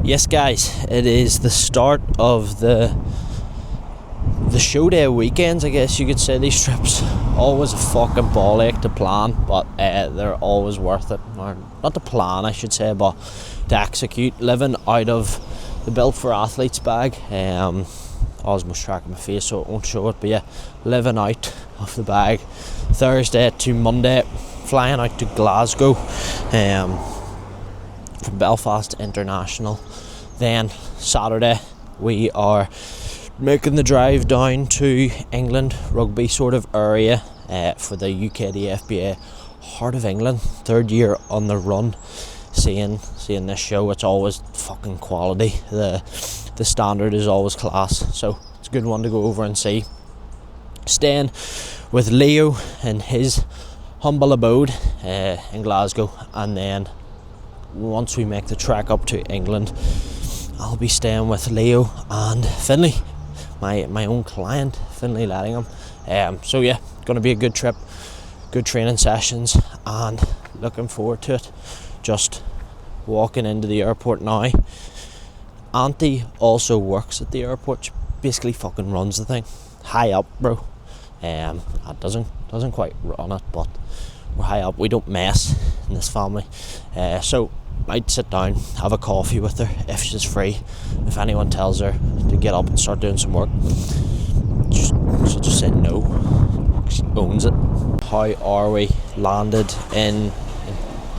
Yes guys, it is the start of the show day weekends, I guess you could say. These trips always a fucking ball ache to plan, but they're always worth it. Or not to plan, I should say, but to execute. Living out of the Built for Athletes bag. Osmo's tracking my face so it won't show it, but yeah, living out of the bag. Thursday to Monday, flying out to Glasgow from Belfast International. Then Saturday we are making the drive down to England rugby sort of area for the UKDFBA Heart of England, third year on the run. Seeing this show, it's always fucking quality. The standard is always class, so it's a good one to go over and see. Staying with Leo in his humble abode in Glasgow, and then once we make the trek up to England, I'll be staying with Leo and Finlay, my own client, Finlay Lettingham. So yeah, gonna be a good trip, good training sessions, and looking forward to it. Just walking into the airport now. Auntie also works at the airport. She basically fucking runs the thing. High up, bro. That doesn't quite run it, but we're high up. We don't mess in this family. So might sit down, have a coffee with her if she's free. If anyone tells her to get up and start doing some work, she'll just say no. She owns it. How are we? Landed in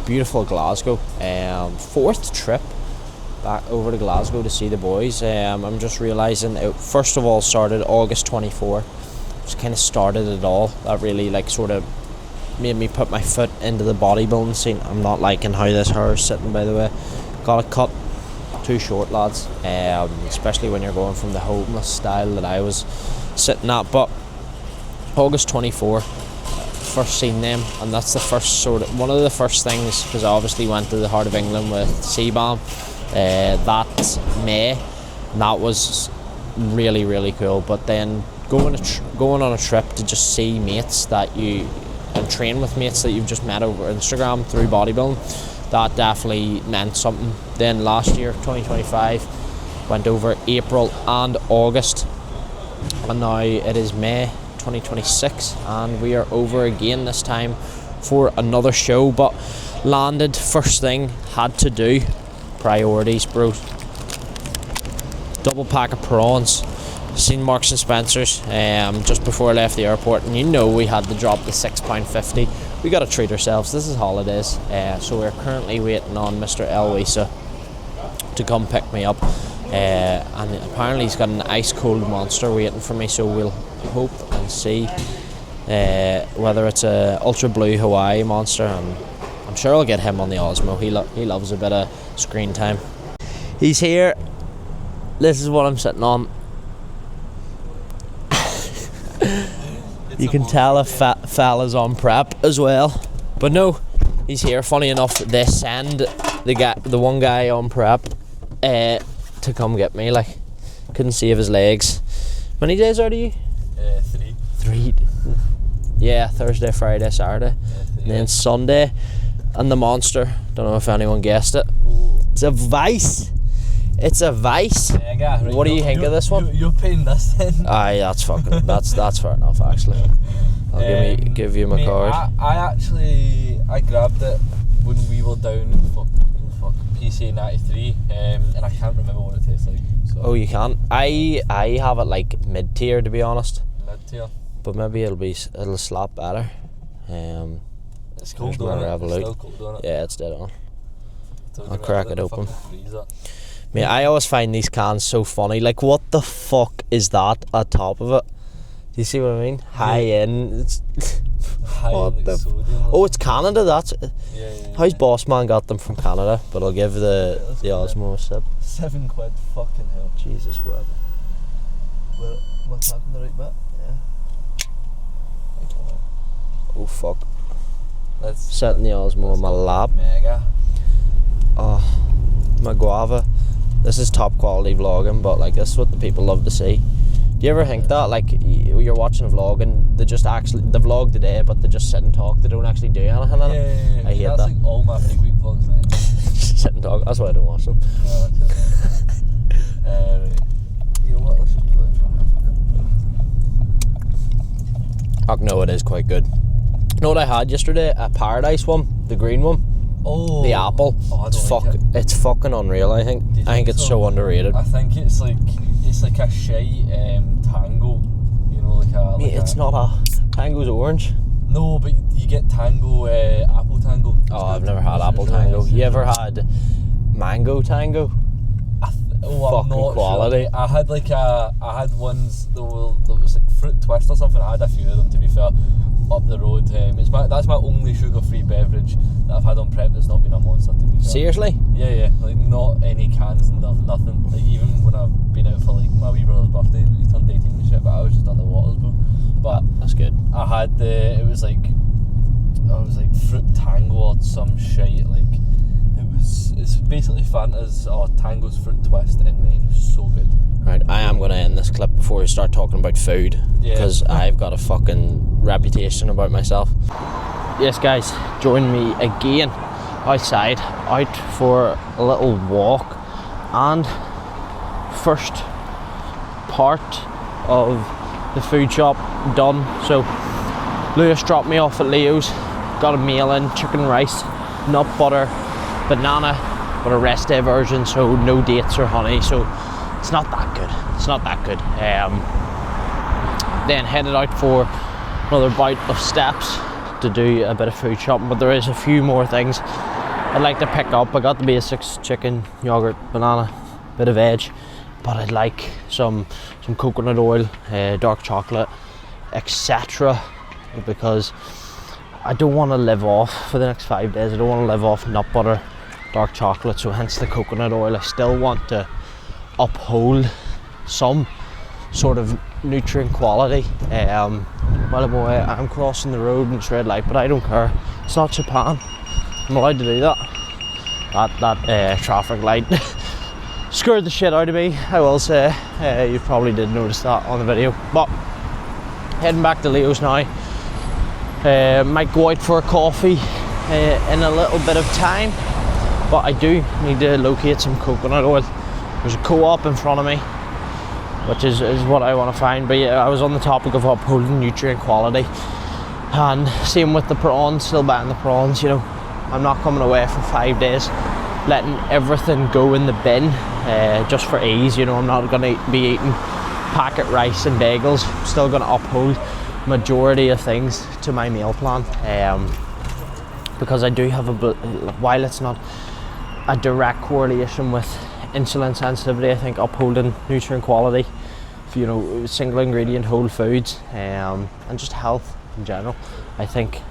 beautiful Glasgow. Fourth trip back over to Glasgow to see the boys. I'm just realising it first of all started August 24. Just kind of started it all. That really sort of made me put my foot into the bodybuilding scene. I'm not liking how this hair is sitting, by the way. Got it cut too short, lads, especially when you're going from the homeless style that I was sitting at. But August 24, first seen them, and that's the first one of the first things, because I obviously went to the Heart of England with CBAM that May, and that was really, really cool. But then going on a trip to just see mates and train with mates that you've just met over Instagram through bodybuilding, that definitely meant something. Then last year, 2025, went over April and August, and now it is May 2026, and we are over again this time for another show. But landed first thing, had to do priorities, bro. Double pack of prawns. Seen Marks and Spencer's just before I left the airport, and we had to drop the £6.50. We got to treat ourselves. This is holidays, so we're currently waiting on Mr. Elwisa to come pick me up, and apparently he's got an ice cold monster waiting for me, so we'll hope and see whether it's a ultra blue HoE monster, and I'm sure I'll get him on the Osmo. He loves a bit of screen time. He's here. This is what I'm sitting on. You can tell a fella's on prep as well, but no, he's here. Funny enough, they send the one guy on prep to come get me. Couldn't save his legs. How many days out of you? 3. Yeah, Thursday, Friday, Saturday, and then Sunday. And the monster, don't know if anyone guessed it. It's a Vice. It's a Vice. Yeah, right. What do you think of this one? You're paying this then. Aye, that's fair enough actually. I'll give you my card. I grabbed it when we were down for PCA 93, and I can't remember what it tastes like. So. Oh, you can't? I have it mid-tier, to be honest. Mid-tier. But maybe it'll slap better. It's cold, isn't it? It's still cold, isn't it? Yeah, it's dead on. I'll crack it open. Mate, I always find these cans so funny. What the fuck is that at top of it? Do you see what I mean? High end. It's it's Canada. That's yeah. How's Boss Man got them from Canada? But I'll give the Osmo a sip. £7, fucking hell. Jesus web. What's happened the right bit? Yeah. Oh fuck. Setting the Osmo on my lap. Mega. Oh, my guava. This is top quality vlogging, but this is what the people love to see. Do you ever think that you're watching a vlog and they vlog today, but they just sit and talk, they don't actually do anything in it? Yeah. I hate that. That's all my freak week vlogs, mate. Sit and talk, that's why I don't watch them. Oh no, it is quite good. You know what I had yesterday? A Paradise one, the green one. Oh, the apple. Oh, It's fucking unreal. I think it's so underrated. I think it's like a shite tango. You know, it's not a tango's orange. No, but you get tango, apple tango. I've never had apple tango. You ever had mango tango? I'm not quality. Sure. I had ones that was like fruit twist or something. I had a few of them, to be fair, up the road. That's my only sugar-free beverage that I've had on prep that's not been a Monster, to be fair. Seriously? Yeah. Like not any cans and nothing. Like even when I've been out for like my wee brother's birthday, he turned 18 and shit, but I was just on the waters, bro. But that's good. I had it was like fruit tango or some shit. Like it's basically Fanta's or Tango's fruit twist in me. It's so good. Right, I am going to end this clip before we start talking about food, because I've got a fucking reputation about myself. Yes guys, join me again outside, out for a little walk, and first part of the food shop done. So Lewis dropped me off at Leo's, got a meal in, chicken rice, nut butter, banana, but a rest day version, so no dates or honey, so it's not that good. Then headed out for another bout of steps to do a bit of food shopping, but there is a few more things I'd like to pick up. I got the basics: chicken, yogurt, banana, bit of veg, but I'd like some coconut oil, dark chocolate, etc., because I don't want to live off for the next 5 days. I don't want to live off nut butter, dark chocolate, so hence the coconut oil. I still want to uphold some sort of nutrient quality. While I'm away, I'm crossing the road and it's red light, but I don't care. It's not Japan. I'm allowed to do that. That traffic light scared the shit out of me, I will say. You probably did notice that on the video. But heading back to Leo's now. Might go out for a coffee in a little bit of time, but I do need to locate some coconut oil. There's a co-op in front of me, which is what I want to find. But yeah, I was on the topic of upholding nutrient quality, and same with the prawns, still buying the prawns. You know, I'm not coming away for 5 days letting everything go in the bin just for ease. You know, I'm not going to be eating packet rice and bagels. I'm still going to uphold majority of things to my meal plan, because I do have while it's not a direct correlation with insulin sensitivity, I think upholding nutrient quality, you know, single ingredient whole foods, and just health in general, I think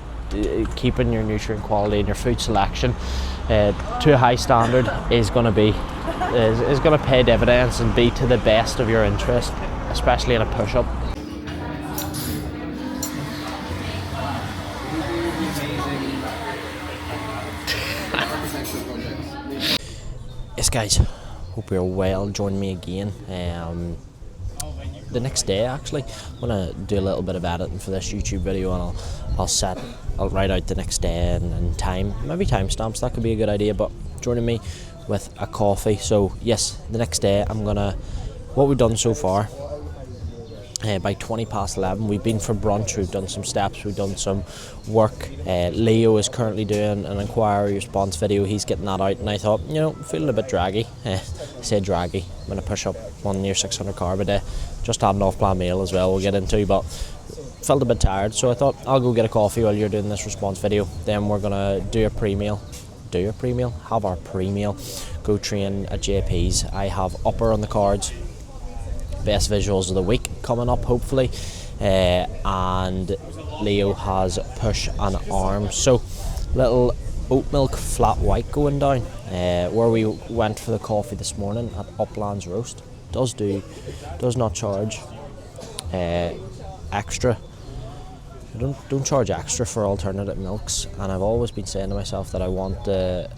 keeping your nutrient quality and your food selection to a high standard is going to pay dividends and be to the best of your interest, especially in a push-up. Yes guys, hope you're well. Join me again the next day. Actually, I'm gonna do a little bit of editing for this YouTube video, and I'll write out the next day and time, maybe timestamps. That could be a good idea. But joining me with a coffee. So yes, the next day what we've done so far. By 11:20, we've been for brunch, we've done some steps, we've done some work. Leo is currently doing an inquiry response video. He's getting that out, and I thought, you know, feeling a bit draggy. I say draggy, I'm going to push up one near 600 carb a day. Just had an off-plan meal as well, we'll get into, but felt a bit tired, so I thought I'll go get a coffee while you're doing this response video. Then we're going to have our pre-meal, go train at JP's. I have upper on the cards, best visuals of the week coming up hopefully, and Leo has push and arms. So little oat milk flat white going down, where we went for the coffee this morning at Uplands Roast. Does not charge extra. Don't charge extra for alternative milks, and I've always been saying to myself that I want to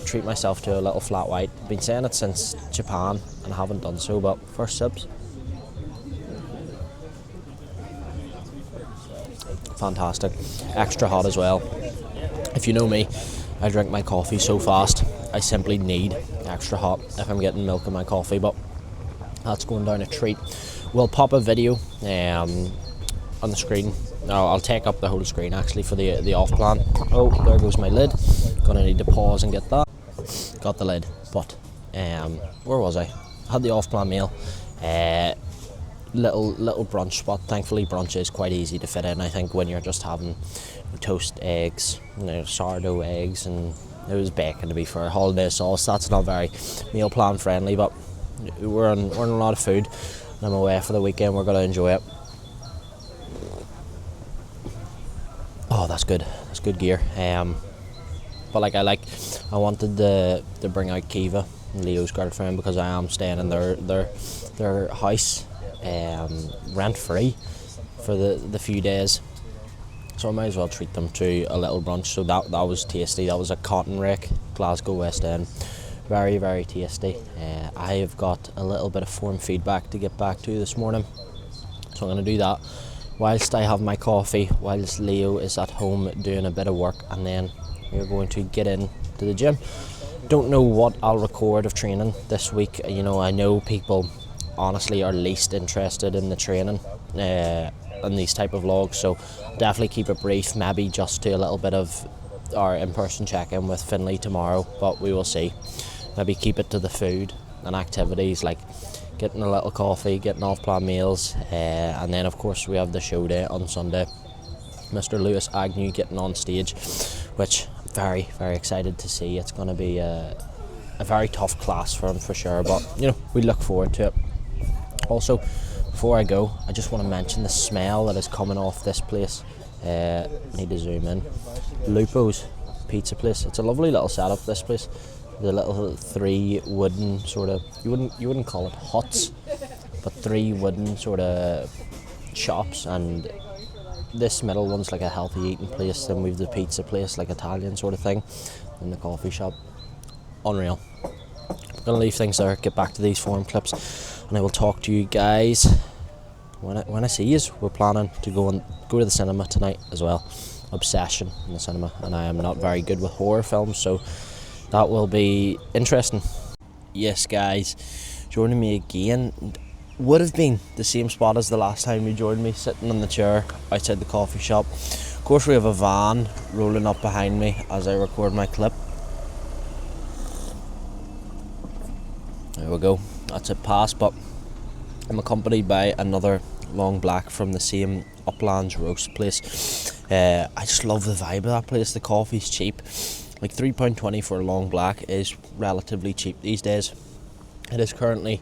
treat myself to a little flat white. I've been saying it since Japan and I haven't done so, but first sips. Fantastic. Extra hot as well. If you know me, I drink my coffee so fast, I simply need extra hot if I'm getting milk in my coffee, but that's going down a treat. We'll pop a video on the screen. No, I'll take up the whole screen actually for the off plan. Oh, there goes my lid. Gonna need to pause and get that. Got the lid, but where was I? Had the off plan meal. Little brunch spot. Thankfully, brunch is quite easy to fit in. I think when you're just having toast, eggs, sourdough eggs, and it was bacon to be fair. Holiday sauce. That's not very meal plan friendly, but we're on a lot of food. And I'm away for the weekend. We're gonna enjoy it. Oh, that's good. That's good gear. But I wanted to bring out Kiva, Leo's girlfriend, because I am staying in their house, rent free for the few days. So I might as well treat them to a little brunch. So that was tasty. That was a cotton rake, Glasgow West End. Very, very tasty. I have got a little bit of form feedback to get back to this morning, so I'm going to do that whilst I have my coffee, whilst Leo is at home doing a bit of work, and then we're going to get in to the gym. Don't know what I'll record of training this week. I know people honestly are least interested in the training and these type of vlogs, so definitely keep it brief, maybe just to a little bit of our in-person check-in with Finlay tomorrow, but we will see. Maybe keep it to the food and activities like getting a little coffee, getting off-plan meals, and then of course we have the show day on Sunday. Mr. Lewis Agnew getting on stage, which I'm very, very excited to see. It's going to be a very tough class for him for sure, but we look forward to it. Also, before I go, I just want to mention the smell that is coming off this place. Need to zoom in. Lupo's pizza place. It's a lovely little setup, this place. The little 3 wooden sort of, you wouldn't call it huts, but 3 wooden sort of shops, and this middle one's like a healthy eating place. Then we've the pizza place, like Italian sort of thing, and the coffee shop. Unreal. I'm gonna leave things there, get back to these form clips, and I will talk to you guys when I see you. We're planning to go to the cinema tonight as well. Obsession in the cinema, and I am not very good with horror films, so that will be interesting. Yes, guys, joining me again would have been the same spot as the last time you joined me, sitting on the chair outside the coffee shop. Of course, we have a van rolling up behind me as I record my clip. There we go, that's it passed, but I'm accompanied by another long black from the same Uplands roast place. I just love the vibe of that place. The coffee's cheap. Like £3.20 for a long black is relatively cheap these days. It is currently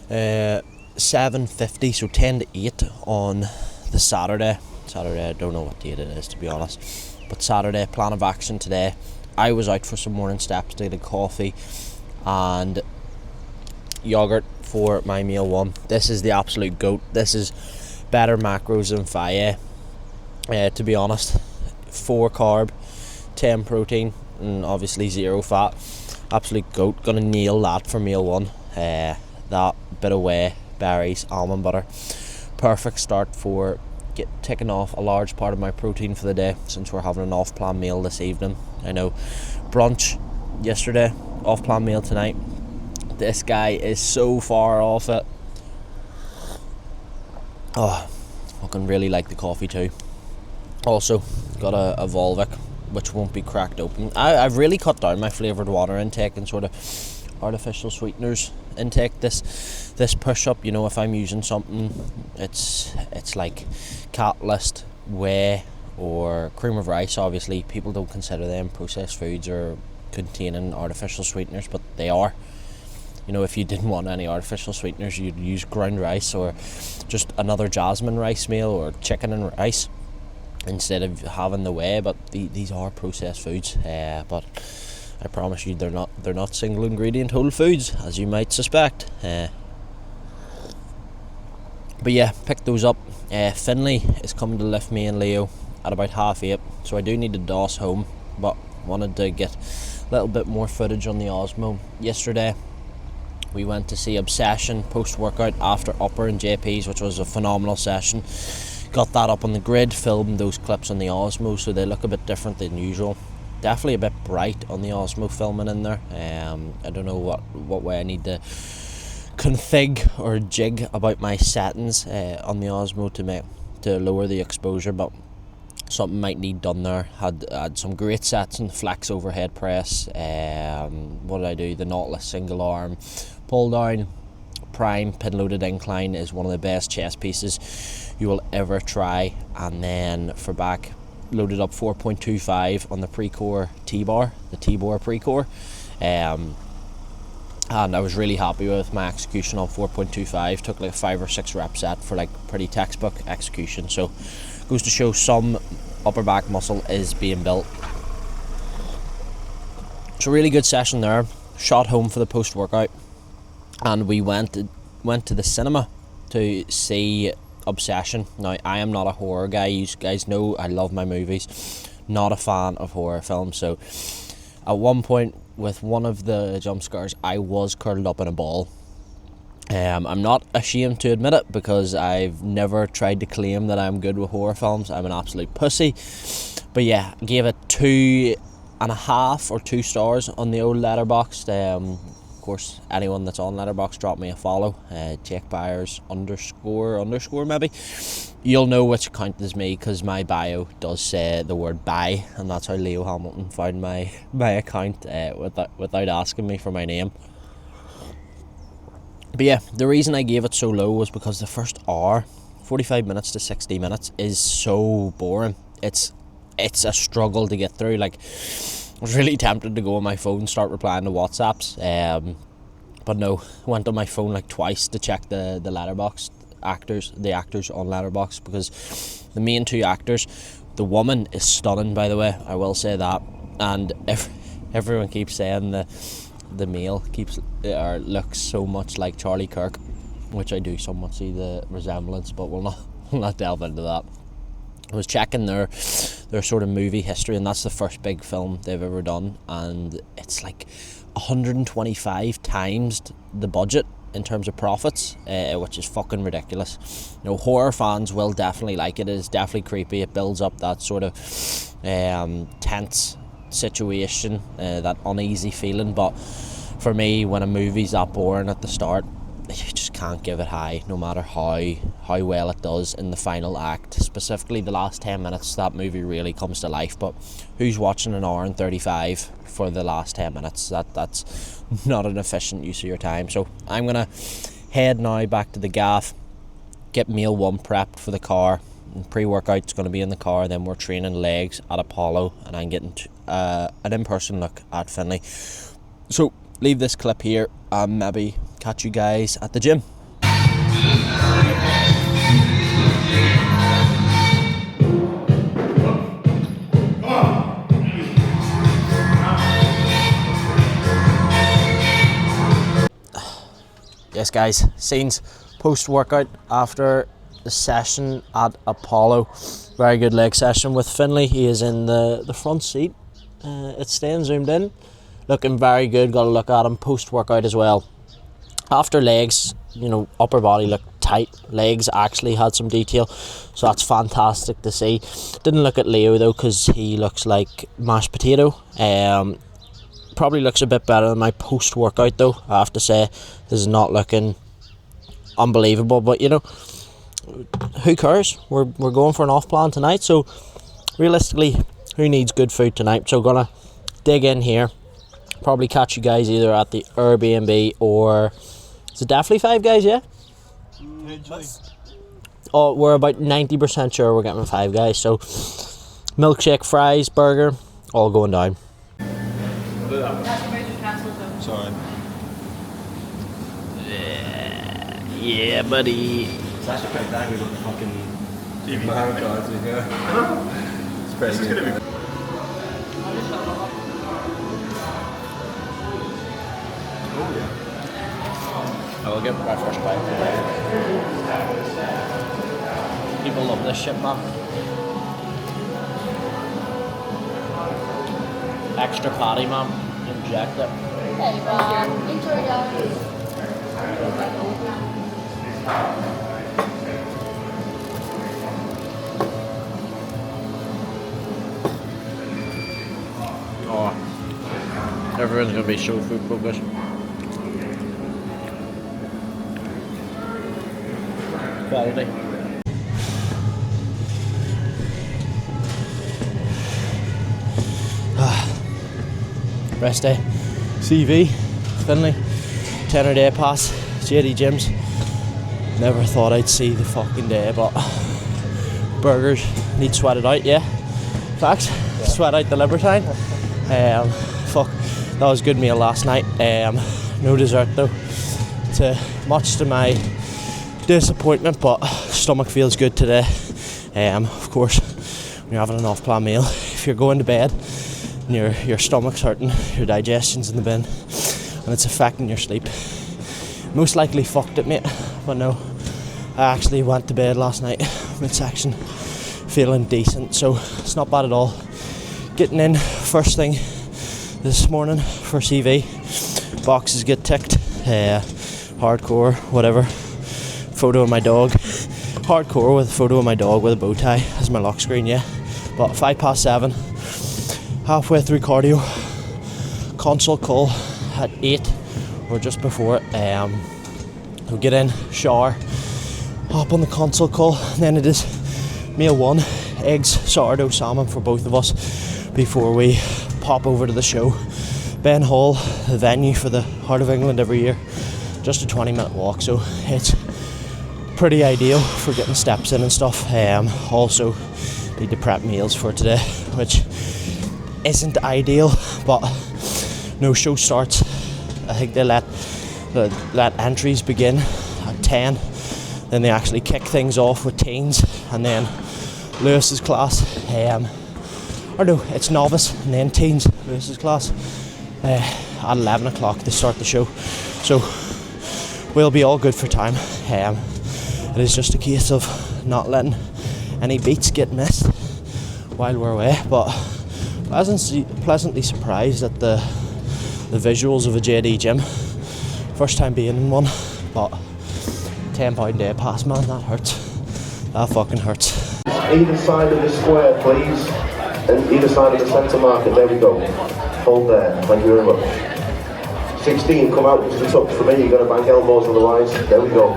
$7.50, so 10 to 8 on the Saturday. I don't know what date it is, to be honest, but Saturday. Plan of action today. I was out for some morning steps to get a coffee and yogurt for my meal one. This is the absolute goat. This is better macros than Faye, to be honest. 4 carb, 10 protein, and obviously 0 fat. Absolute goat. Gonna nail that for meal one. That bit of whey, berries, almond butter. Perfect start for taking off a large part of my protein for the day, since we're having an off-plan meal this evening. I know brunch yesterday, off-plan meal tonight. This guy is so far off it. Oh, fucking really like the coffee too. Also got a Volvic, which won't be cracked open. I've really cut down my flavoured water intake and sort of artificial sweeteners intake this push up. If I'm using something, it's like Catalyst, whey, or cream of rice. Obviously people don't consider them processed foods or containing artificial sweeteners, but they are. If you didn't want any artificial sweeteners, you'd use ground rice or just another jasmine rice meal or chicken and rice instead of having the whey. But these are processed foods, but I promise you they're not single ingredient whole foods, as you might suspect. But yeah, pick those up. Finlay is coming to lift me and Leo at about 8:30, so I do need to doss home, but wanted to get a little bit more footage on the Osmo. Yesterday we went to see Obsession post-workout after Upper and JP's, which was a phenomenal session. Got that up on the grid, filmed those clips on the Osmo, so they look a bit different than usual. Definitely a bit bright on the Osmo filming in there. I don't know what way I need to config or jig about my settings on the Osmo to to lower the exposure, but something might need done there. Had some great sets in the flex overhead press. What did I do? The Nautilus single arm pull down. Prime pin loaded incline is one of the best chest pieces you will ever try. And then for back, loaded up 4.25 on the pre-core T-bar, the T-bar pre-core. And I was really happy with my execution on 4.25. Took like a 5 or 6 rep set for like pretty textbook execution. So goes to show some upper back muscle is being built. So really good session there. Shot home for the post workout, and we went to the cinema to see Obsession. Now, I am not a horror guy. You guys know I love my movies. Not a fan of horror films. So at one point with one of the jump scares, I was curled up in a ball. I'm not ashamed to admit it, because I've never tried to claim that I'm good with horror films. I'm an absolute pussy. But yeah, gave it 2.5 or 2 stars on the old Letterboxd. Of course, anyone that's on Letterboxd, drop me a follow. Jake Byers __ maybe. You'll know which account is me, because my bio does say the word bye, and that's how Leo Hamilton found my account without asking me for my name. But yeah, the reason I gave it so low was because the first hour, 45 minutes to 60 minutes, is so boring. It's a struggle to get through. Like, I was really tempted to go on my phone, start replying to WhatsApps, but no, went on my phone like twice to check the Letterboxd actors on Letterboxd, because the main 2 actors, the woman is stunning, by the way, I will say that, and everyone keeps saying the male looks so much like Charlie Kirk, which I do somewhat see the resemblance, but we'll not delve into that. I was checking their sort of movie history, and that's the first big film they've ever done, and it's like 125 times the budget in terms of profits, which is fucking ridiculous. You know, horror fans will definitely like it. It is definitely creepy. It builds up that sort of tense situation, that uneasy feeling, but for me, when a movie's that boring at the start, you just can't give it high, no matter how well it does in the final act. Specifically the last 10 minutes, that movie really comes to life, but who's watching an hour and 35 for the last 10 minutes? That's not an efficient use of your time. So I'm gonna head now back to the gaff, get meal 1 prepped for the car, and pre-workout's going to be in the car. Then we're training legs at Apollo, and I'm getting an in-person look at Finlay. So leave this clip here, and maybe catch you guys at the gym. Yes guys, scenes post-workout after the session at Apollo. Very good leg session with Finlay. He is in the front seat. It's staying zoomed in. Looking very good. Got to look at him post-workout as well. After legs, you know, upper body looked tight. Legs actually had some detail, so that's fantastic to see. Didn't look at Leo though, because he looks like mashed potato. Probably looks a bit better than my post-workout though, I have to say. This is not looking unbelievable, but you know, who cares? We're going for an off plan tonight, so realistically, who needs good food tonight? So gonna dig in here, probably catch you guys either at the Airbnb or is it definitely Five Guys? Yeah. Oh, we're about 90% sure we're getting Five Guys. So milkshake, fries, burger, all going down. Sorry. Yeah, buddy. It's actually quite bad. We got the fucking TV cards we go. It's pretty good. Oh yeah. I will get my first bite today. People love this shit, man. Extra patty, man. Inject it. Hey, man. Enjoy, guys. Oh, everyone's gonna be so food focused. Quality. rest day. CV, Finley, 10 day pass, JD Gyms. Never thought I'd see the fucking day, but burgers need sweated out, yeah. Facts, yeah. Sweat out the Libertine. Fuck, that was a good meal last night. No dessert though, much to my disappointment, but stomach feels good today. Of course, when you're having an off-plan meal, if you're going to bed and your stomach's hurting, your digestion's in the bin, and it's affecting your sleep, most likely fucked it, mate. But no, I actually went to bed last night midsection feeling decent, so it's not bad at all. Getting in first thing this morning for CV, boxes get ticked, hardcore, whatever, photo of my dog, hardcore with a photo of my dog with a bow tie as my lock screen, yeah. But 7:05, halfway through cardio, consult call at 8 or just before it. We'll get in, shower, hop on the consult call, and then it is meal 1, eggs, sourdough salmon for both of us before we pop over to the show. Ben Hall, the venue for the Heart of England every year, just a 20-minute walk, so it's pretty ideal for getting steps in and stuff. Also need to prep meals for today, which isn't ideal, but no, show starts, I think they let entries begin at 10, then they actually kick things off with teens, and then Lewis's class, or no, it's novice and then teens, Lewis's class, at 11 o'clock they start the show, so we'll be all good for time. It is just a case of not letting any beats get missed while we're away, but pleasantly surprised at the visuals of a JD gym. First time being in one, but £10 day pass, man, that hurts. That fucking hurts. Either side of the square, please, and either side of the centre marker. There we go. Hold there. Thank you very much. 16, come out just a touch for me. You're going to bank elbows otherwise. There we go.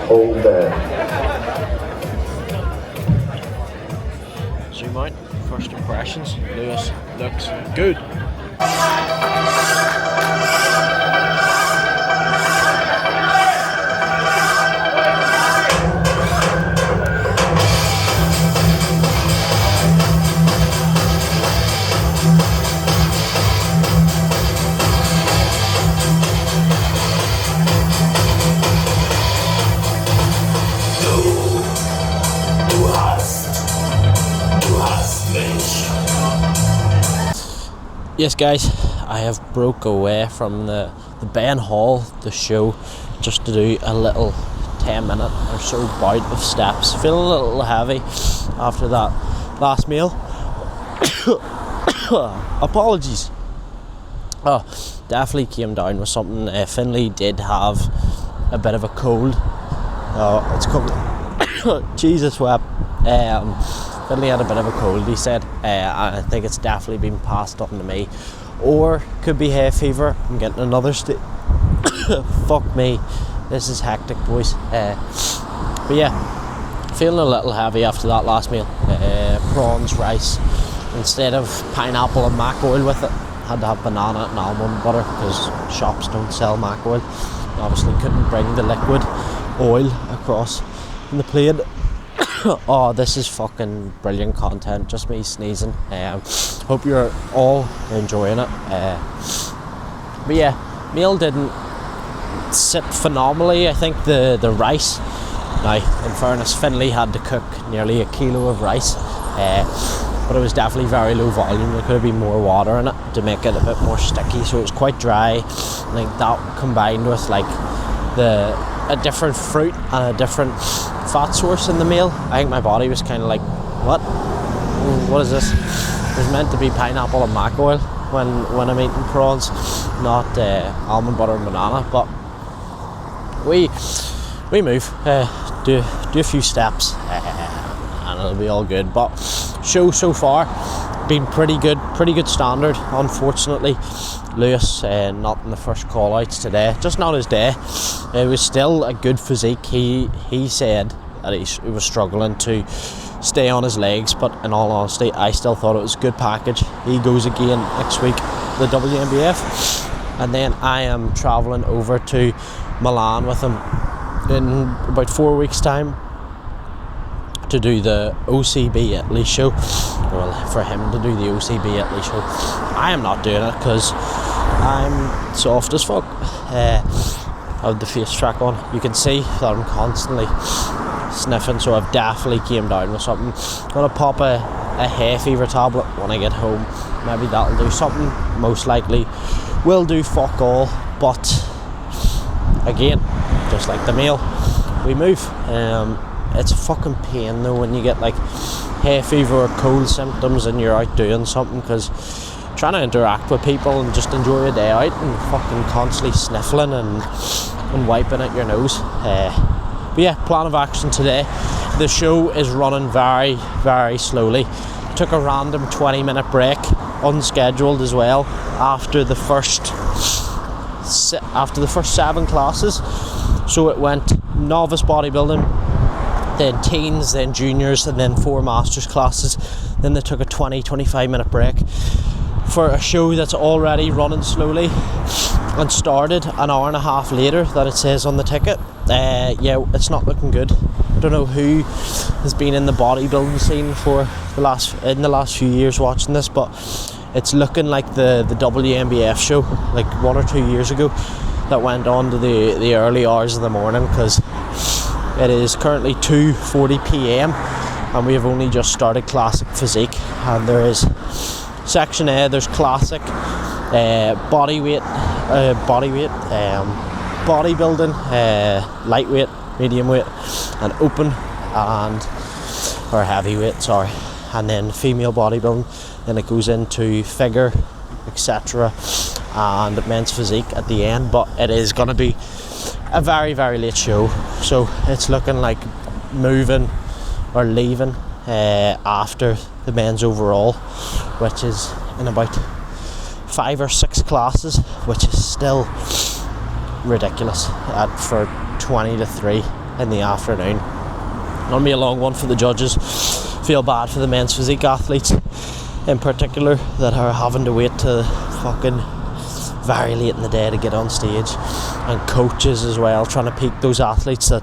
Hold there. Zoom out. First impressions. Lewis looks good. Yes guys, I have broke away from the Ben Hall, the show, just to do a little 10-minute or so bout of steps. Feeling a little heavy after that last meal. Apologies. Oh, definitely came down with something. Finley did have a bit of a cold. It's coming. Jesus wept. Finley had a bit of a cold, he said, and I think it's definitely been passed on to me, or could be hay fever. I'm getting another fuck me, this is hectic, boys. But yeah, feeling a little heavy after that last meal. Prawns, rice, instead of pineapple and mac oil with it, had to have banana and almond butter because shops don't sell mac oil. Obviously couldn't bring the liquid oil across in the plate. Oh, this is fucking brilliant content, just me sneezing. Hope you're all enjoying it. But yeah, meal didn't sit phenomenally. I think the rice, now in fairness, Finley had to cook nearly a kilo of rice, but it was definitely very low volume. There could have been more water in it to make it a bit more sticky, so it was quite dry. I think that combined with like a different fruit and a different fat source in the meal, I think my body was kind of like, what is this? It was meant to be pineapple and mac oil when I'm eating prawns, not almond butter and banana. But we move, do a few steps, and it'll be all good. But show so far been pretty good standard. Unfortunately, Lewis not in the first call outs today, just not his day. It was still a good physique. He said that he was struggling to stay on his legs, but in all honesty, I still thought it was a good package. He goes again next week, the WNBF, and then I am travelling over to Milan with him in about 4 weeks' time to do the OCB Italy show. Well, for him to do the OCB Italy show. I am not doing it because I'm soft as fuck. I have the face track on. You can see that I'm constantly sniffing, so I've definitely came down with something. I'm gonna pop a hay fever tablet when I get home. Maybe that'll do something. Most likely will do fuck all, but again, just like the meal, we move. It's a fucking pain though when you get like hay fever or cold symptoms and you're out doing something, because trying to interact with people and just enjoy a day out and fucking constantly sniffling and wiping at your nose. But yeah, plan of action today. The show is running very, very slowly. Took a random 20-minute break, unscheduled as well, after the first 7 classes. So it went novice bodybuilding, then teens, then juniors, and then 4 masters classes. Then they took a 20-25 minute break for a show that's already running slowly and started an hour and a half later than it says on the ticket. Yeah, it's not looking good. I don't know who has been in the bodybuilding scene for the last few years watching this, but it's looking like the WNBF show like 1 or 2 years ago that went on to the early hours of the morning, because it is currently 2:40 p.m. and we have only just started classic physique, and there is section A, there's classic, bodyweight, bodybuilding, lightweight, medium weight, and open, or heavyweight, sorry, and then female bodybuilding. Then it goes into figure, etc., and men's physique at the end. But it is going to be a very, very late show, so it's looking like moving or leaving after the men's overall, which is in about 5 or 6 classes, which is still ridiculous for 20 to 3 in the afternoon. Gonna be a long one for the judges. Feel bad for the men's physique athletes in particular that are having to wait to fucking very late in the day to get on stage, and coaches as well trying to peak those athletes that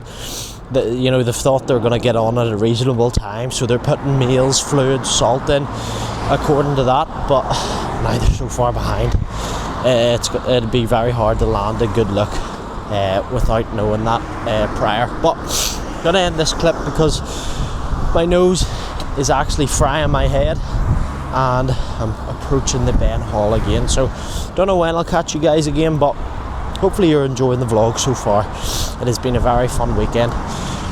you know, they've thought they're going to get on at a reasonable time, so they're putting meals, fluids, salt in according to that, but now they're so far behind. It'd be very hard to land a good look without knowing that prior. But I'm going to end this clip because my nose is actually frying my head and I'm approaching the Ben Hall again, so don't know when I'll catch you guys again, but hopefully you're enjoying the vlog so far. It has been a very fun weekend.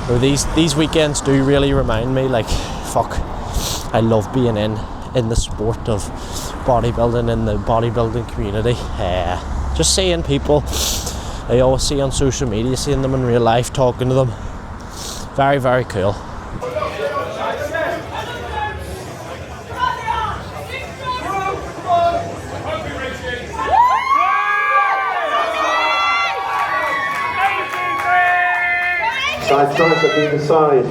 So these weekends do really remind me, like, fuck, I love being in the sport of bodybuilding, in the bodybuilding community. Just seeing people I always see on social media, seeing them in real life, talking to them. Very, very cool. Side tricep either side.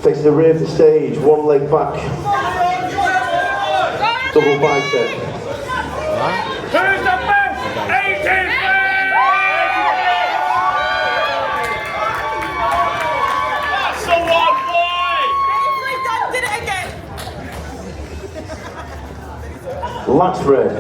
Face the rear of the stage, one leg back. Double bicep. Who's the best? 18! That's the one, boy! Did it again. Lats red.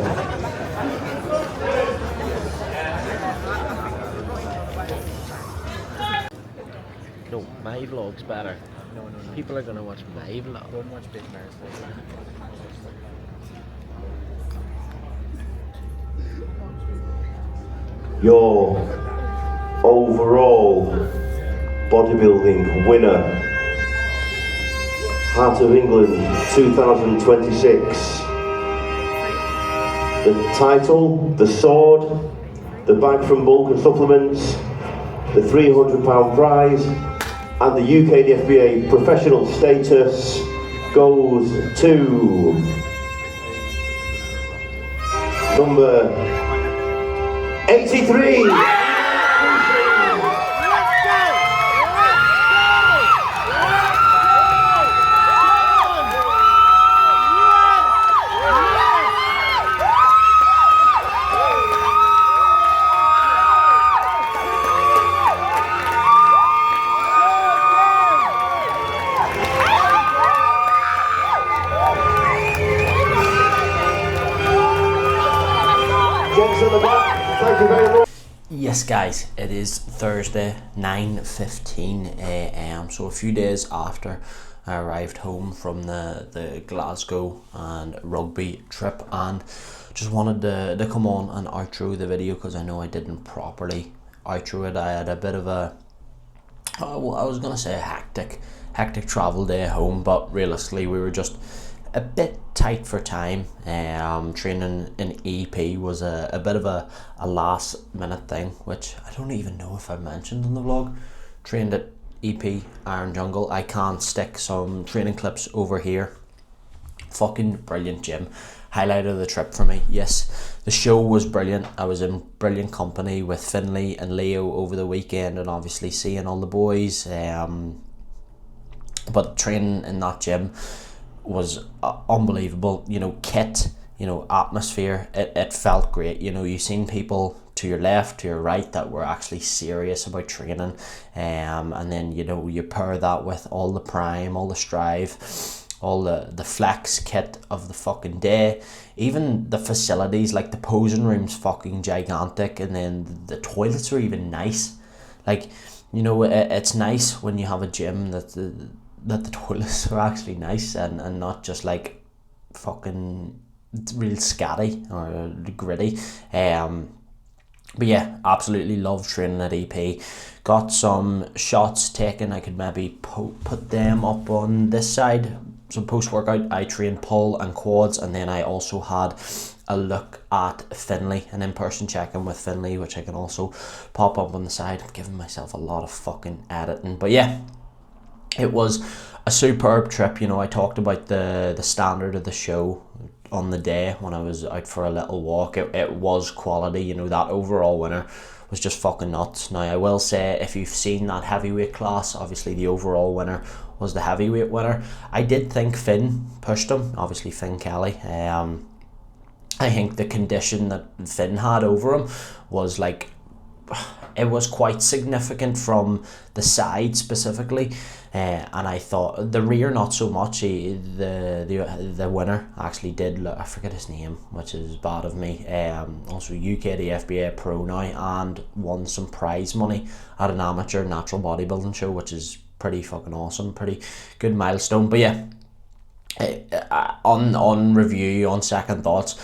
No, my vlog's better. No. People are gonna watch my vlog. Don't watch Big Bears. Your overall bodybuilding winner, Heart of England 2026. The title, the sword, the bag from Bulk and Supplements, the £300 prize, and the UKDFBA professional status goes to Number 83. Thank you very much. Yes guys, it is Thursday 9:15 AM, so a few days after I arrived home from the Glasgow and Rugby trip, and just wanted to come on and outro the video because I know I didn't properly outro it. I had a bit of a, well, I was going to say a hectic travel day home, but realistically we were just a bit tight for time. Training in EP was a bit of a last minute thing, which I don't even know if I mentioned in the vlog. Trained at EP Iron Jungle. I can stick some training clips over here. Fucking brilliant gym. Highlight of the trip for me. Yes, the show was brilliant. I was in brilliant company with Finlay and Leo over the weekend, and obviously seeing all the boys. But training in that gym was unbelievable. You know, kit, you know, atmosphere, it felt great. You know, you seen people to your left, to your right that were actually serious about training, and then, you know, you pair that with all the prime, all the strive, all the flex kit of the fucking day. Even the facilities, like the posing room's fucking gigantic, and then the toilets are even nice. Like, you know, it's nice when you have a gym that the toilets are actually nice and not just like fucking real scatty or gritty. But yeah, absolutely love training at EP. Got some shots taken. I could maybe put them up on this side. So post workout I trained pull and quads, and then I also had a look at Finlay, an in-person check-in with Finlay, which I can also pop up on the side. I'm giving myself a lot of fucking editing, but yeah, it was a superb trip. You know, I talked about the standard of the show on the day when I was out for a little walk. It was quality. You know, that overall winner was just fucking nuts. Now I will say, if you've seen that heavyweight class, obviously the overall winner was the heavyweight winner. I did think Finn pushed him, obviously Finn Kelly. I think the condition that Finn had over him was like, it was quite significant from the side specifically, and I thought the rear not so much. The winner actually did look, I forget his name, which is bad of me. Also UKDFBA pro now, and won some prize money at an amateur natural bodybuilding show, which is pretty fucking awesome, pretty good milestone. But yeah, on review, on second thoughts,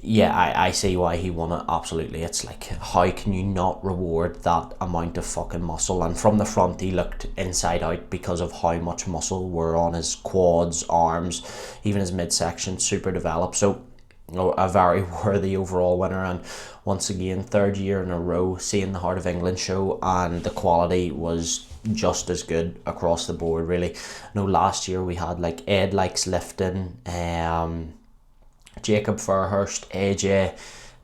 yeah, I see why he won it, absolutely. It's like, how can you not reward that amount of fucking muscle? And from the front he looked inside out because of how much muscle were on his quads, arms, even his midsection, super developed. So, you know, a very worthy overall winner, and once again, third year in a row seeing the Heart of England show, and the quality was just as good across the board, really. I know last year we had like Ed Likes Lifting, Jacob Fairhurst, AJ,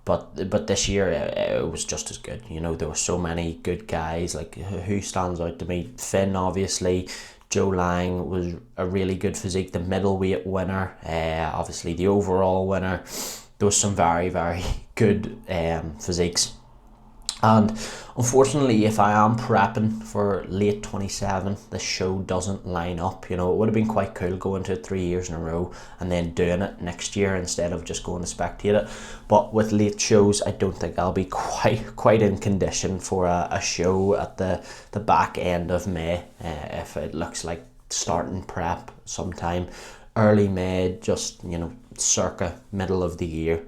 but this year it was just as good. You know, there were so many good guys. Like, who stands out to me? Finn, obviously. Joe Lang was a really good physique, the middleweight winner, obviously the overall winner. There was some very, very good physiques. And unfortunately, if I am prepping for late 27, the show doesn't line up. You know, it would have been quite cool going to it 3 years in a row and then doing it next year instead of just going to spectate it. But with late shows, I don't think I'll be quite in condition for a show at the back end of May. If it looks like starting prep sometime early May, just, you know, circa middle of the year.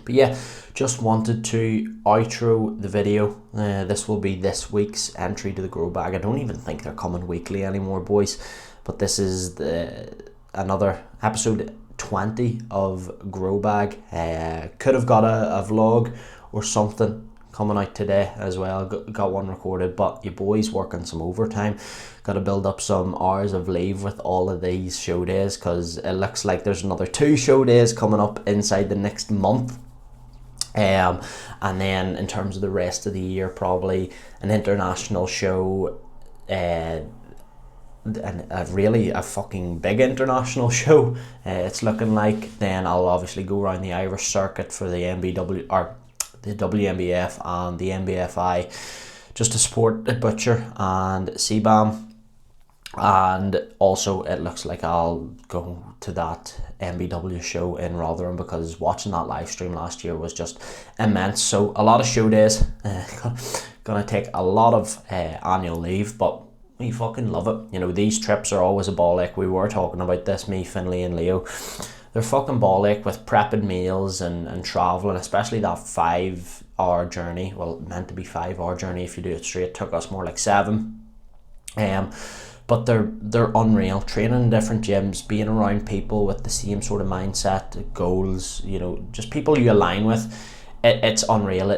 But yeah, just wanted to outro the video. This will be this week's entry to the Grow Bag. I don't even think they're coming weekly anymore, boys. But this is another episode 20 of Grow Bag. Could have got a vlog or something coming out today as well. Got one recorded, but your boy's working some overtime. Got to build up some hours of leave with all of these show days, because it looks like there's another 2 show days coming up inside the next month. And then in terms of the rest of the year, probably an international show, and a fucking big international show. It's looking like. Then I'll obviously go around the Irish circuit for the MBW or the WNBF and the MBFI, just to support the Butcher and CBAM. And also it looks like I'll go to that MBW show in Rotherham, because watching that live stream last year was just immense. So a lot of show days, gonna take a lot of annual leave, but we fucking love it. You know, these trips are always a ball ache. We were talking about this, me, Finley and Leo. They're fucking ball ache with prepping meals and travelling, especially that 5-hour journey. Well, meant to be 5-hour journey if you do it straight. Took us more like 7. But they're unreal. Training in different gyms, being around people with the same sort of mindset, goals, you know, just people you align with. It's unreal.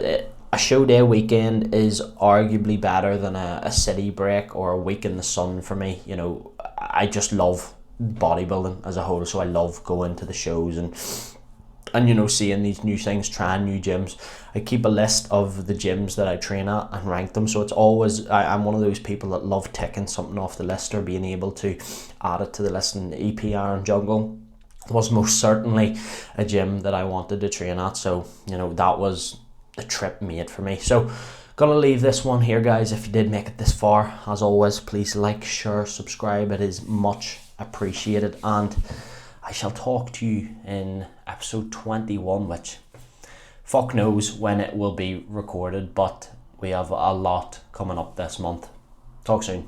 A show day weekend is arguably better than a city break or a week in the sun for me. You know, I just love bodybuilding as a whole, so I love going to the shows and you know, seeing these new things, trying new gyms. I keep a list of the gyms that I train at and rank them, so it's always, I'm one of those people that love ticking something off the list or being able to add it to the list. And EPR and Jungle was most certainly a gym that I wanted to train at, so you know, that was the trip made for me. So gonna leave this one here, guys. If you did make it this far, as always, please like, share, subscribe. It is much appreciated, and I shall talk to you in episode 21, which fuck knows when it will be recorded, but we have a lot coming up this month. Talk soon.